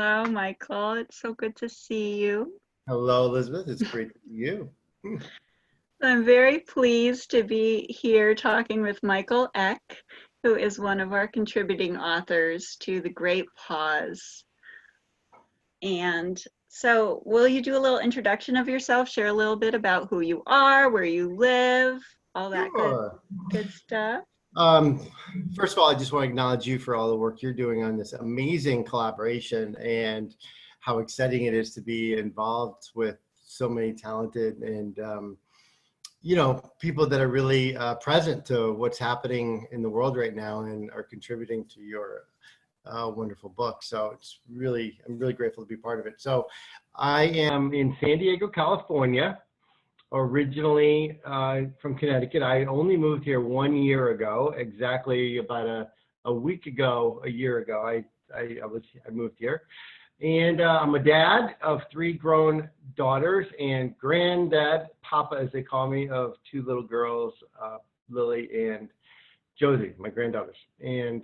Hello, Michael. It's so good to see you. Hello, Elizabeth. It's great to see you. I'm very pleased to be here talking with Michael Eck, who is one of our contributing authors to The Great Pause. And so, will you do a little introduction of yourself, share a little bit about who you are, where you live, all that Sure. good stuff? Um, First of all, I just want to acknowledge you for all the work you're doing on this amazing collaboration and how exciting it is to be involved with so many talented and people that are really present to what's happening in the world right now and are contributing to your wonderful book. So I'm really grateful to be part of it. So I am in San Diego, California, originally from Connecticut. I only moved here 1 year ago, exactly about a week ago, a year ago. I moved here, and I'm a dad of 3 grown daughters and granddad, Papa as they call me, of 2 little girls, Lily and Josie, my granddaughters. And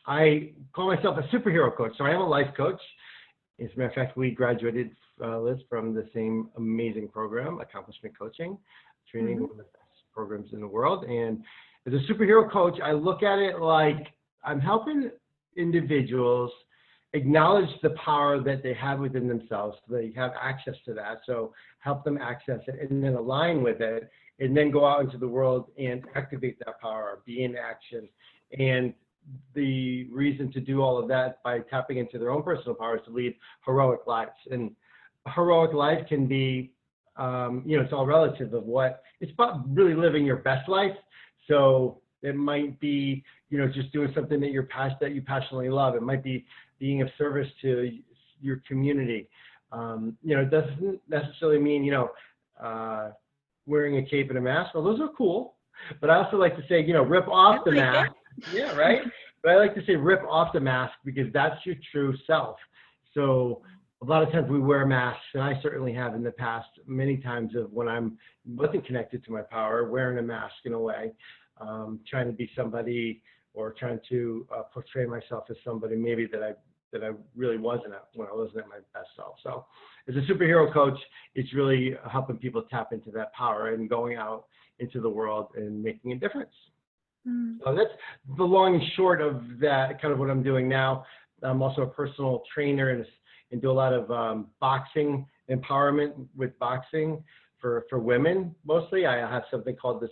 I call myself a superhero coach. So I am a life coach. As a matter of fact, we graduated, Liz, from the same amazing program, Accomplishment Coaching, training one of the best programs in the world. And as a superhero coach, I look at it like I'm helping individuals acknowledge the power that they have within themselves, so they have access to that. So help them access it and then align with it, and then go out into the world and activate that power, be in action. And the reason to do all of that by tapping into their own personal power is to lead heroic lives. And a heroic life can be, it's all relative of what, it's about really living your best life. So it might be, just doing something that you passionately love. It might be being of service to your community. It doesn't necessarily mean, wearing a cape and a mask. Well, those are cool. But I also like to say, rip off the mask. Yeah, right. But I like to say rip off the mask because that's your true self. So a lot of times we wear masks, and I certainly have in the past many times of when I'm wasn't connected to my power, wearing a mask in a way, trying to be somebody or trying to portray myself as somebody maybe that I really wasn't when I wasn't at my best self. So as a superhero coach, it's really helping people tap into that power and going out into the world and making a difference. So that's the long and short of that, kind of what I'm doing now. I'm also a personal trainer and do a lot of boxing empowerment with boxing for women mostly. I have something called the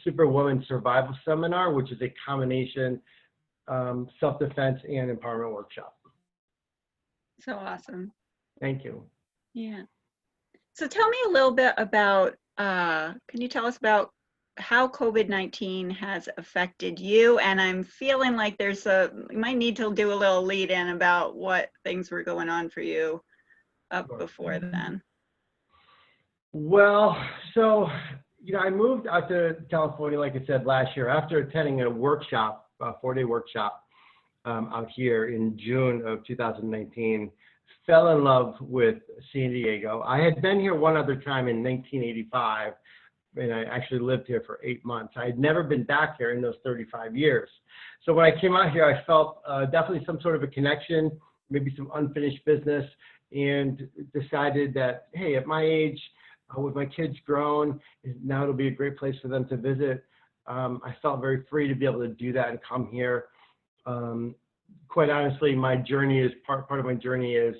Superwoman Survival Seminar, which is a combination self-defense and empowerment workshop. So awesome. Thank you. Yeah. So tell me a little bit about, can you tell us about how COVID-19 has affected you? And I'm feeling like you might need to do a little lead in about what things were going on for you up before then. Well, so, I moved out to California, like I said, last year after attending a workshop, a 4-day workshop out here in June of 2019. Fell in love with San Diego. I had been here one other time in 1985, and I actually lived here for 8 months. I had never been back here in those 35 years. So when I came out here, I felt definitely some sort of a connection, maybe some unfinished business, and decided that, hey, at my age, with my kids grown, now it'll be a great place for them to visit. I felt very free to be able to do that and come here. Quite honestly, my journey is part of my journey is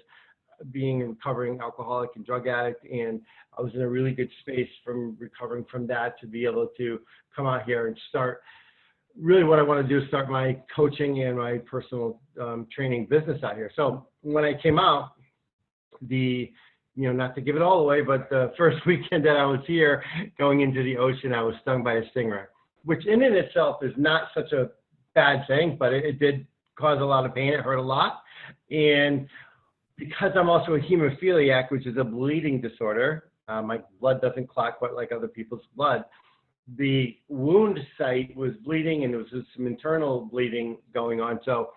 being a recovering alcoholic and drug addict, and I was in a really good space from recovering from that to be able to come out here and start really what I want to do is start my coaching and my personal training business out here. So when I came out, not to give it all away, but the first weekend that I was here going into the ocean, I was stung by a stingray, which in and itself is not such a bad thing, but it did cause a lot of pain. It hurt a lot. And because I'm also a hemophiliac, which is a bleeding disorder, my blood doesn't clot quite like other people's blood. The wound site was bleeding, and there was some internal bleeding going on. So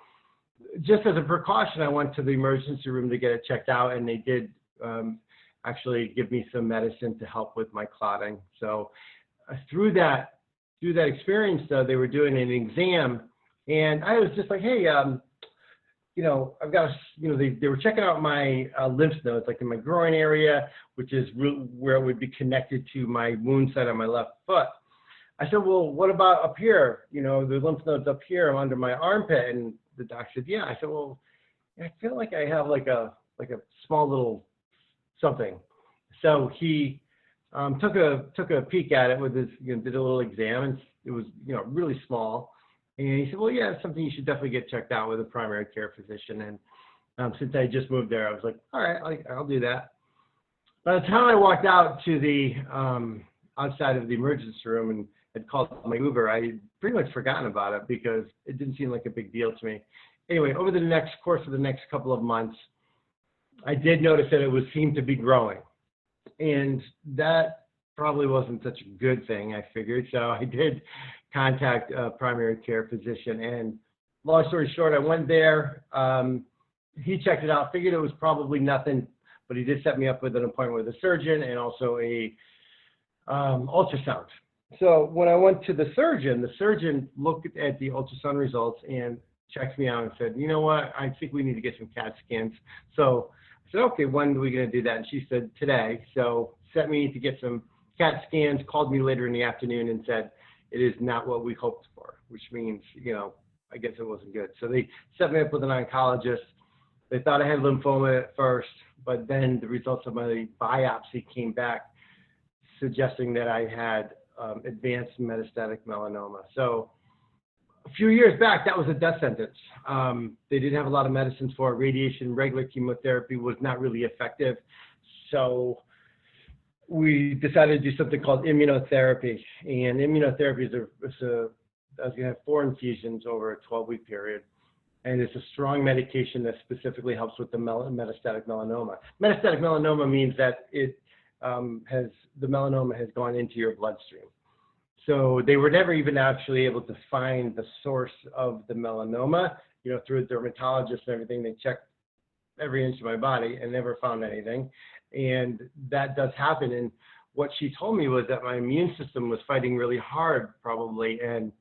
just as a precaution, I went to the emergency room to get it checked out, and they did actually give me some medicine to help with my clotting. So through that experience, though, they were doing an exam, and I was just like, hey, I've got, they were checking out my lymph nodes, like in my groin area, which is where it would be connected to my wound site on my left foot. I said, well, what about up here? The lymph nodes up here under my armpit. And the doc said, yeah. I said, well, I feel like I have like a small little something. So he took a peek at it with his, did a little exam, and it was, really small. And he said, well, yeah, it's something you should definitely get checked out with a primary care physician. And since I just moved there, I was like, all right, I'll do that. By the time I walked out to the outside of the emergency room and had called my Uber, I had pretty much forgotten about it because it didn't seem like a big deal to me. Anyway, over the course of the next couple of months, I did notice that it seemed to be growing. And that probably wasn't such a good thing, I figured. So I did contact a primary care physician. And long story short, I went there. He checked it out, figured it was probably nothing, but he did set me up with an appointment with a surgeon and also a ultrasound. So when I went to the surgeon looked at the ultrasound results and checked me out and said, you know what, I think we need to get some CAT scans. So I said, okay, when are we going to do that? And she said, today. So set me to get some CAT scans, called me later in the afternoon and said, it is not what we hoped for, which means, I guess it wasn't good. So they set me up with an oncologist. They thought I had lymphoma at first, but then the results of my biopsy came back suggesting that I had advanced metastatic melanoma. So a few years back, that was a death sentence. They didn't have a lot of medicines for it. Radiation, regular chemotherapy was not really effective. So we decided to do something called immunotherapy. And immunotherapy I was going to have 4 infusions over a 12-week period. And it's a strong medication that specifically helps with the metastatic melanoma. Metastatic melanoma means that the melanoma has gone into your bloodstream. So they were never even actually able to find the source of the melanoma, through a dermatologist and everything. They checked every inch of my body and never found anything. And that does happen. And what she told me was that my immune system was fighting really hard, probably, and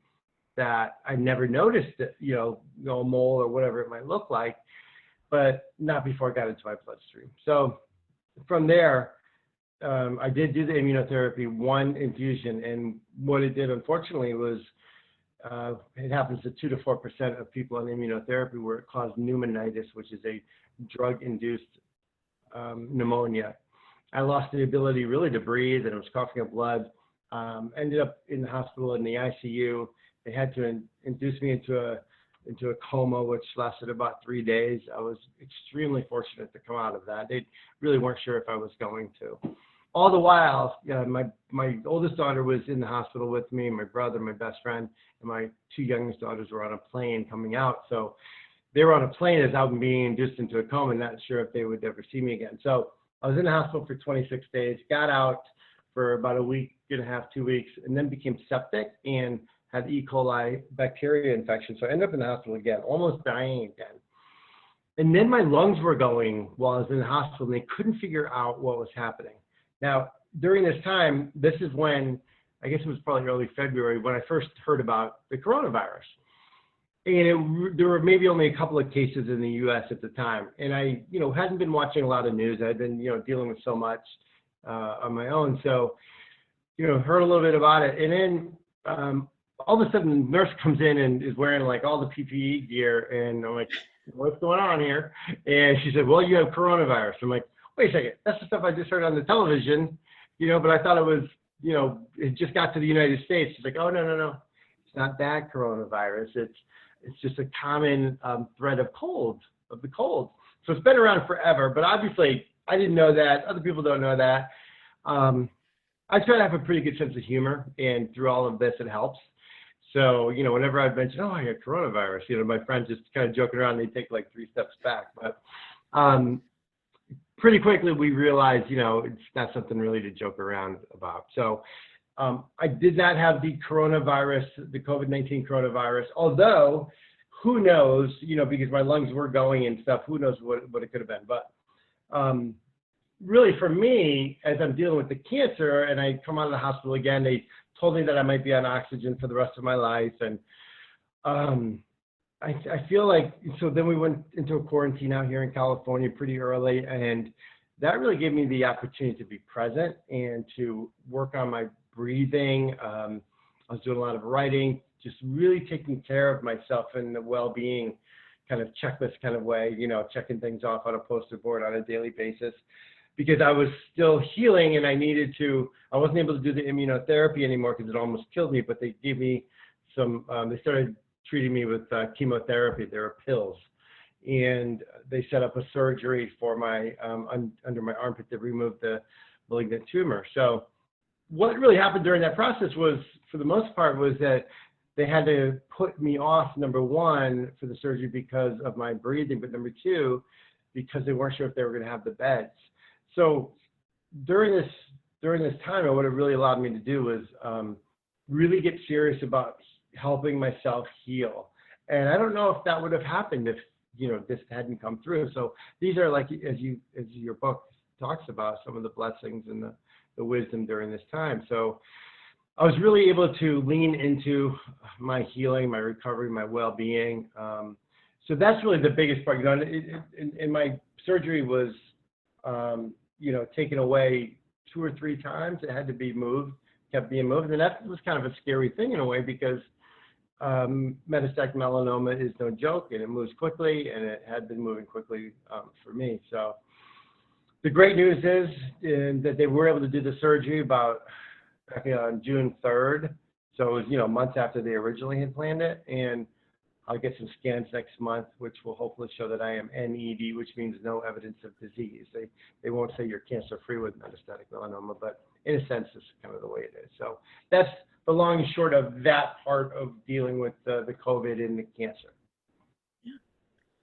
that I never noticed it, a mole or whatever it might look like, but not before it got into my bloodstream. So from there, I did do the immunotherapy, 1 infusion, and what it did, unfortunately, was it happens to 2 to 4% of people on immunotherapy where it caused pneumonitis, which is a drug-induced pneumonia. I lost the ability really to breathe, and I was coughing up blood. Ended up in the hospital in the ICU. They had to induce me into a coma, which lasted about 3 days. I was extremely fortunate to come out of that. They really weren't sure if I was going to. All the while, my oldest daughter was in the hospital with me, my brother, my best friend, and my 2 youngest daughters were on a plane coming out. So they were on a plane as I was being induced into a coma, not sure if they would ever see me again. So I was in the hospital for 26 days, got out for about a week and a half, 2 weeks, and then became septic and had E. coli bacteria infection. So I ended up in the hospital again, almost dying again. And then my lungs were going while I was in the hospital, and they couldn't figure out what was happening. Now, during this time, this is when, I guess it was probably early February, when I first heard about the coronavirus. And there were maybe only a couple of cases in the U.S. at the time. And I, hadn't been watching a lot of news. I'd been, dealing with so much on my own. So, heard a little bit about it. And then all of a sudden, the nurse comes in and is wearing like all the PPE gear. And I'm like, what's going on here? And she said, well, you have coronavirus. I'm like, wait a second, that's the stuff I just heard on the television, but I thought it was, it just got to the United States. She's like, oh, no. It's not that coronavirus. It's just a common thread of the cold. So it's been around forever, but obviously I didn't know that. Other people don't know that. I try to have a pretty good sense of humor, and through all of this, it helps. So, whenever I've mentioned, oh, I got coronavirus, my friends just kind of joking around, they take like 3 steps back. But pretty quickly we realized, it's not something really to joke around about. So I did not have the coronavirus, the COVID-19 coronavirus, although who knows, because my lungs were going and stuff, who knows what it could have been. But really for me, as I'm dealing with the cancer and I come out of the hospital again, they told me that I might be on oxygen for the rest of my life. And I feel like, so then we went into a quarantine out here in California pretty early, and that really gave me the opportunity to be present and to work on my breathing. I was doing a lot of writing, just really taking care of myself in the well-being kind of checklist kind of way, you know, checking things off on a poster board on a daily basis, because I was still healing and I wasn't able to do the immunotherapy anymore because it almost killed me, but they gave me they started treating me with chemotherapy. There were pills, and they set up a surgery for my under my armpit to remove the malignant tumor. So what really happened during that process was, for the most part, was that they had to put me off, number one, for the surgery because of my breathing, but number two, because they weren't sure if they were going to have the beds. So during this time, what it really allowed me to do was really get serious about helping myself heal. And I don't know if that would have happened if, you know, this hadn't come through. So these are, like, as your book talks about, some of the blessings and the wisdom during this time. So I was really able to lean into my healing, my recovery, my well-being. So that's really the biggest part. You know, and my surgery was, you know, taken away 2 or 3 times. It had to be moved, kept being moved. And that was kind of a scary thing in a way, because metastatic melanoma is no joke, and it moves quickly, and it had been moving quickly for me. So the great news is that they were able to do the surgery back on June 3rd. So it was, you know, months after they originally had planned it. And I'll get some scans next month, which will hopefully show that I am NED, which means no evidence of disease. They won't say you're cancer-free with metastatic melanoma, but in a sense, it's kind of the way it is. So that's the long and short of that part of dealing with the COVID and the cancer. Yeah.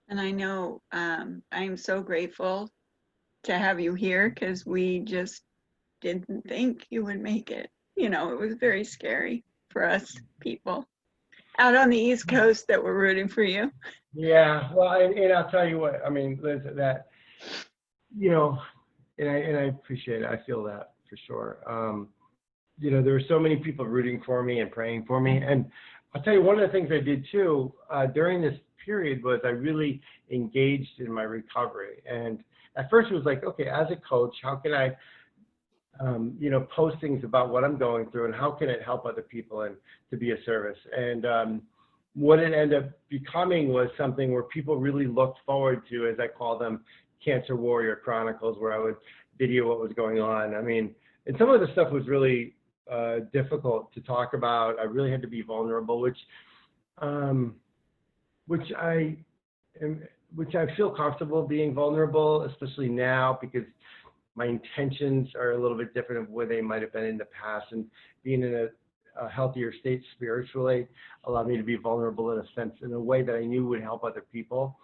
And I know I'm so grateful to have you here, because we just didn't think you would make it. You know, it was very scary for us people out on the East Coast that were rooting for you. Yeah, well, and I'll tell you what, I mean, Liz, that, you know, and I appreciate it. I feel that for sure. You know, there were so many people rooting for me and praying for me. And I'll tell you, one of the things I did too during this period was I really engaged in my recovery. And at first it was like, okay, as a coach, how can I, you know, post things about what I'm going through and how can it help other people and to be a service. And what it ended up becoming was something where people really looked forward to, as I call them, Cancer Warrior Chronicles, where I would video what was going on. I mean, and some of the stuff was really difficult to talk about. I really had to be vulnerable, which I feel comfortable being vulnerable, especially now, because my intentions are a little bit different of where they might have been in the past, and being in a healthier state spiritually allowed me to be vulnerable in a sense, in a way that I knew would help other people.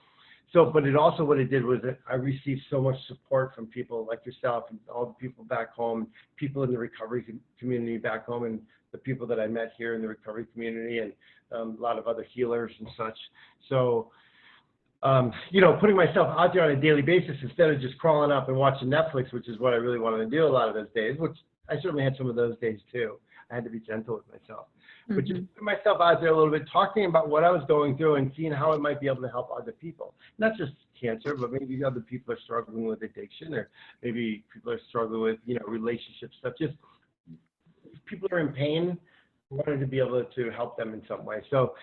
So, but it also, what it did was that I received so much support from people like yourself and all the people back home, people in the recovery community back home, and the people that I met here in the recovery community, and a lot of other healers and such. So, you know, putting myself out there on a daily basis instead of just crawling up and watching Netflix, which is what I really wanted to do a lot of those days, which I certainly had some of those days too. I had to be gentle with myself. But just put myself out there a little bit, talking about what I was going through and seeing how it might be able to help other people. Not just cancer, but maybe other people are struggling with addiction, or maybe people are struggling with, you know, relationship stuff. Just people are in pain, I wanted to be able to help them in some way. So,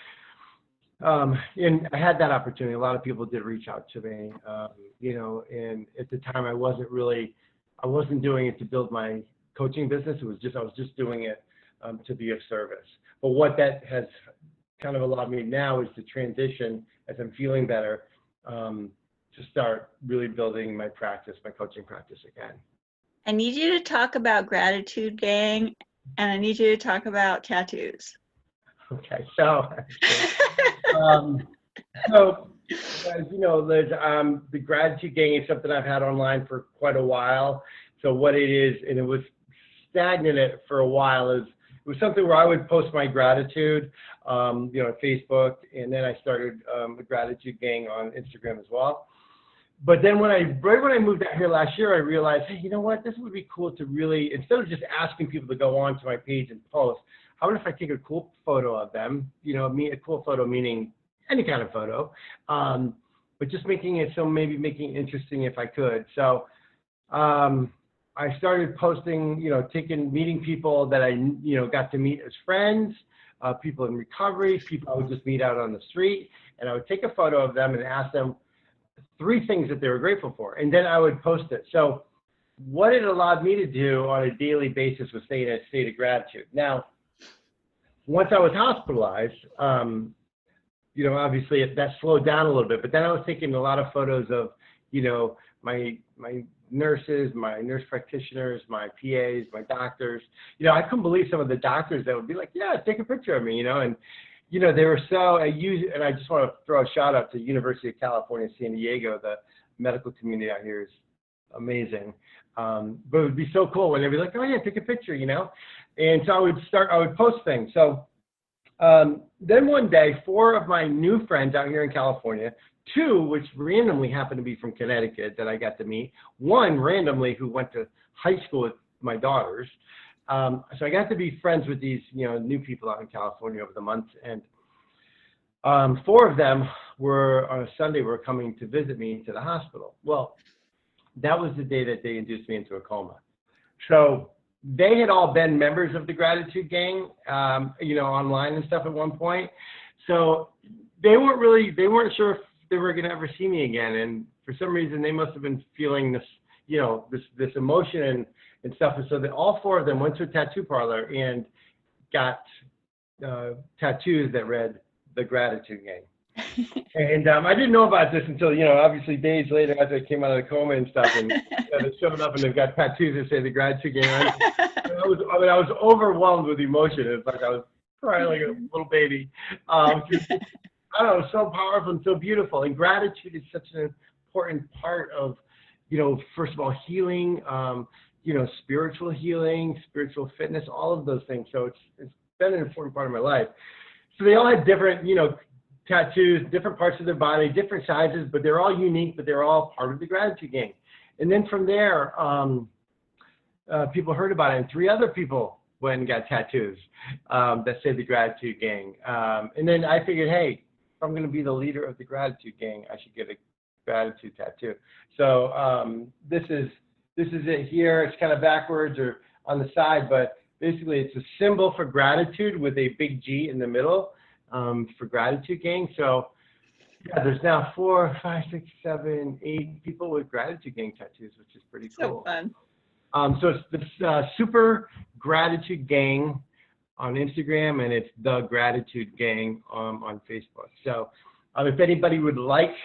and I had that opportunity. A lot of people did reach out to me, you know, and at the time I wasn't doing it to build my coaching business. I was just doing it to be of service. But what that has kind of allowed me now is to transition, as I'm feeling better, to start really building my practice, my coaching practice again. I need you to talk about Gratitude Gang, and I need you to talk about tattoos. Okay, so, as you know, Liz, the Gratitude Gang is something I've had online for quite a while. So what it is, and it was stagnant for a while, is it was something where I would post my gratitude, you know, on Facebook, and then I started the Gratitude Gang on Instagram as well. But then right when I moved out here last year, I realized, hey, you know what? This would be cool to really, instead of just asking people to go onto my page and post, how about if I take a cool photo of them? You know, a cool photo meaning any kind of photo, but just making it so maybe making it interesting if I could. So I started posting, meeting people that I, got to meet as friends, people in recovery, people I would just meet out on the street, and I would take a photo of them and ask them 3 things that they were grateful for, and then I would post it. So what it allowed me to do on a daily basis was stay in a state of gratitude. Now, once I was hospitalized, obviously that slowed down a little bit, but then I was taking a lot of photos of, my nurses, my nurse practitioners, my PAs, my doctors. I couldn't believe some of the doctors that would be like, yeah, take a picture of me, and, they were so, and I just want to throw a shout out to University of California, San Diego. The medical community out here is amazing. But it would be so cool when they'd be like, oh yeah, take a picture, And so I would post things. So then one day, 4 of my new friends out here in California, 2 which randomly happened to be from Connecticut that I got to meet, 1 randomly who went to high school with my daughters. So I got to be friends with these, new people out in California over the months. And 4 of them were, on a Sunday, were coming to visit me to the hospital. Well, that was the day that they induced me into a coma. So they had all been members of the Gratitude Gang, online and stuff at one point. So they weren't sure if they were going to ever see me again. And for some reason, they must have been feeling this, this emotion and stuff. And so all 4 of them went to a tattoo parlor and got tattoos that read the Gratitude Gang. And I didn't know about this until, obviously days later after I came out of the coma and stuff, and they showed up and they've got tattoos that say the Gratitude Gang. I was overwhelmed with emotion. It's like I was crying like a little baby. I don't know, so powerful and so beautiful. And gratitude is such an important part of, first of all, healing, spiritual healing, spiritual fitness, all of those things. So it's been an important part of my life. So they all had different, tattoos, different parts of their body, different sizes, but they're all unique, but they're all part of the Gratitude Gang. And then from there, people heard about it, and 3 other people went and got tattoos that say the Gratitude Gang. And then I figured, hey, if I'm going to be the leader of the Gratitude Gang, I should get a gratitude tattoo. So this is it here. It's kind of backwards or on the side, but basically it's a symbol for gratitude with a big G in the middle. For Gratitude Gang. So yeah, there's now 4, 5, 6, 7, 8 people with Gratitude Gang tattoos, which is pretty cool. So fun. So it's this Super Gratitude Gang on Instagram, and it's the Gratitude Gang on Facebook. So if anybody would like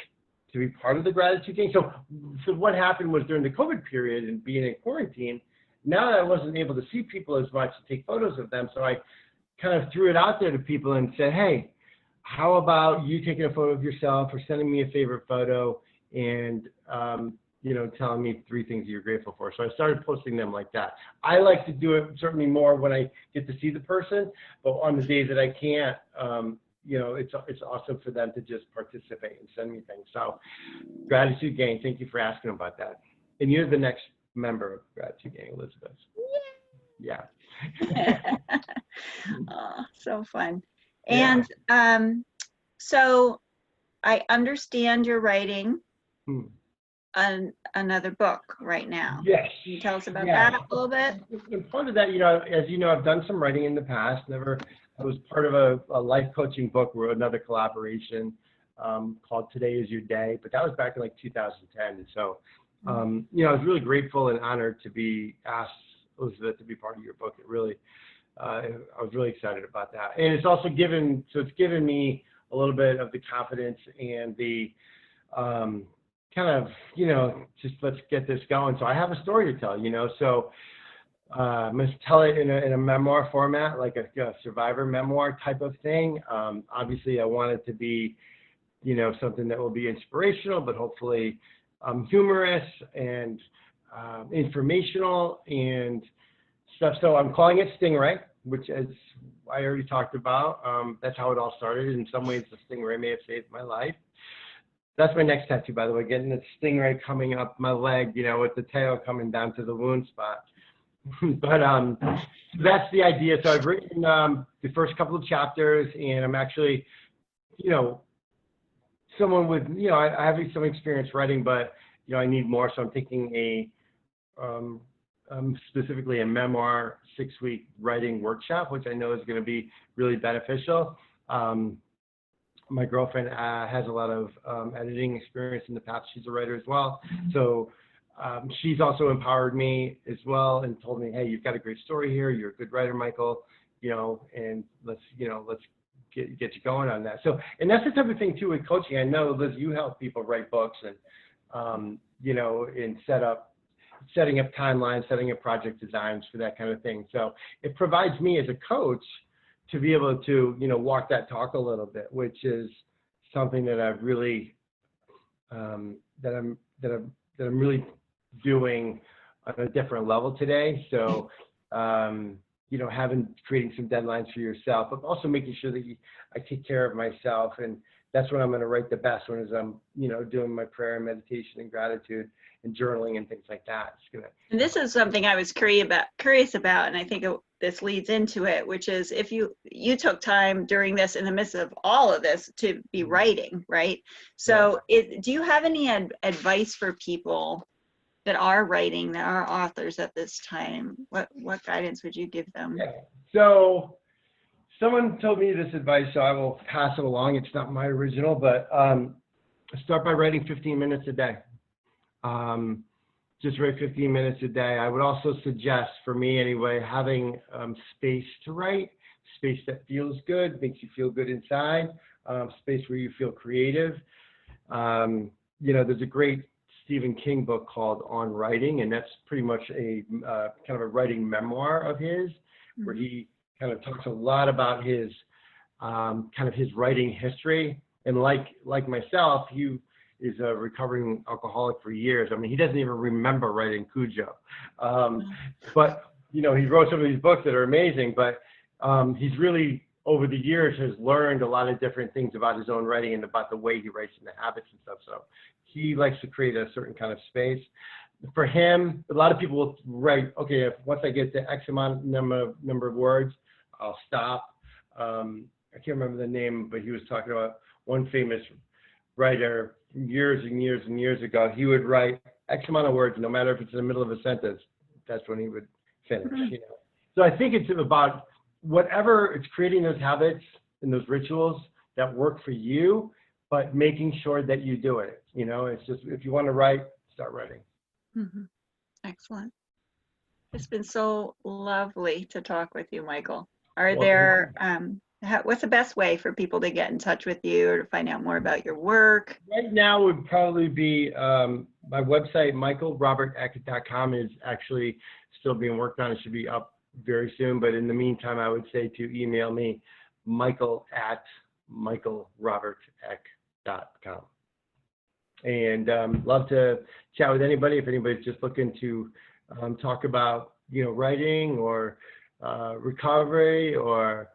to be part of the Gratitude Gang, so what happened was during the COVID period and being in quarantine, now that I wasn't able to see people as much to take photos of them, so I kind of threw it out there to people and said, hey, how about you taking a photo of yourself or sending me a favorite photo and, telling me 3 things you're grateful for. So I started posting them like that. I like to do it certainly more when I get to see the person, but on the days that I can't, it's awesome for them to just participate and send me things. So Gratitude Gang, thank you for asking about that. And you're the next member of Gratitude Gang, Elizabeth. Yeah. Oh, so fun. And so I understand you're writing another book right now. Yes. Can you tell us about that a little bit? And part of that, as you know, I've done some writing in the past. I was part of a life coaching book, or another collaboration called Today Is Your Day, but that was back in like 2010. And so, I was really grateful and honored to be asked, Elizabeth, to be part of your book. It really, I was really excited about that. And it's also given me a little bit of the confidence and the kind of, just let's get this going. So I have a story to tell, so I'm going to tell it in a memoir format, like a survivor memoir type of thing. Obviously, I want it to be, something that will be inspirational, but hopefully humorous and informational and stuff. So I'm calling it Stingray, which, as I already talked about, that's how it all started. In some ways, the Stingray may have saved my life. That's my next tattoo, by the way, getting the Stingray coming up my leg, with the tail coming down to the wound spot. But that's the idea. So I've written the first couple of chapters, and I'm actually, someone with, I have some experience writing, but, I need more. So I'm taking specifically a memoir 6-week writing workshop, which I know is going to be really beneficial. My girlfriend has a lot of editing experience in the past. She's a writer as well. So she's also empowered me as well and told me, hey, you've got a great story here. You're a good writer, Michael, and let's get you going on that. So, and that's the type of thing too with coaching. I know, Liz, you help people write books and, and setting up timelines, setting up project designs for that kind of thing. So it provides me as a coach to be able to, walk that talk a little bit, which is something that I've really, that I'm really doing on a different level today. So, creating some deadlines for yourself, but also making sure that I take care of myself. And that's when I'm going to write the best, when I'm, doing my prayer and meditation and gratitude and journaling and things like that. And this is something I was curious about, and I think this leads into it, which is if you took time during this, in the midst of all of this, to be writing, right? So do you have any advice for people that are writing, that are authors at this time? What guidance would you give them? Yeah. So someone told me this advice, so I will pass it along. It's not my original, but start by writing 15 minutes a day. Just write 15 minutes a day. I would also suggest, for me anyway, having space to write, space that feels good, makes you feel good inside, space where you feel creative. There's a great Stephen King book called On Writing, and that's pretty much a kind of a writing memoir of his, where he kind of talks a lot about his kind of his writing history. And like myself, he is a recovering alcoholic for years. I mean, he doesn't even remember writing Cujo. But, he wrote some of these books that are amazing, but he's really, over the years, has learned a lot of different things about his own writing and about the way he writes and the habits and stuff. So he likes to create a certain kind of space. For him, a lot of people will write, okay, once I get to X amount number of words, I'll stop. I can't remember the name, but he was talking about one famous writer years and years and years ago. He would write X amount of words, no matter if it's in the middle of a sentence. That's when he would finish. So I think it's about whatever, it's creating those habits and those rituals that work for you, but making sure that you do it. It's just, if you want to write, start writing. Excellent. It's been so lovely to talk with you, Michael. Are there, what's the best way for people to get in touch with you or to find out more about your work? Right now would probably be my website, michaelroberteck.com, is actually still being worked on. It should be up very soon. But in the meantime, I would say to email me, michael@michaelroberteck.com. And love to chat with anybody. If anybody's just looking to talk about, writing or recovery or,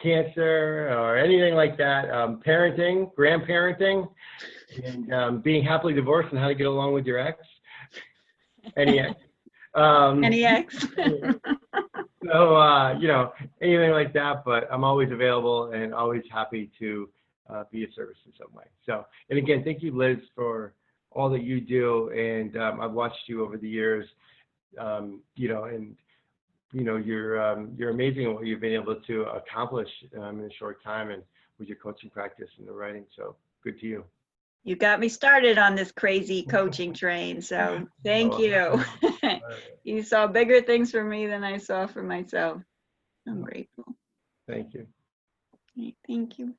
cancer or anything like that, parenting, grandparenting, and being happily divorced and how to get along with your ex. Any ex. Any ex. So, anything like that, but I'm always available and always happy to be of service in some way. So, and again, thank you, Liz, for all that you do. And I've watched you over the years, and you're amazing at what you've been able to accomplish in a short time and with your coaching practice and the writing. So good to you. You got me started on this crazy coaching train, so thank you. You saw bigger things for me than I saw for myself. I'm grateful. Thank you. Thank you.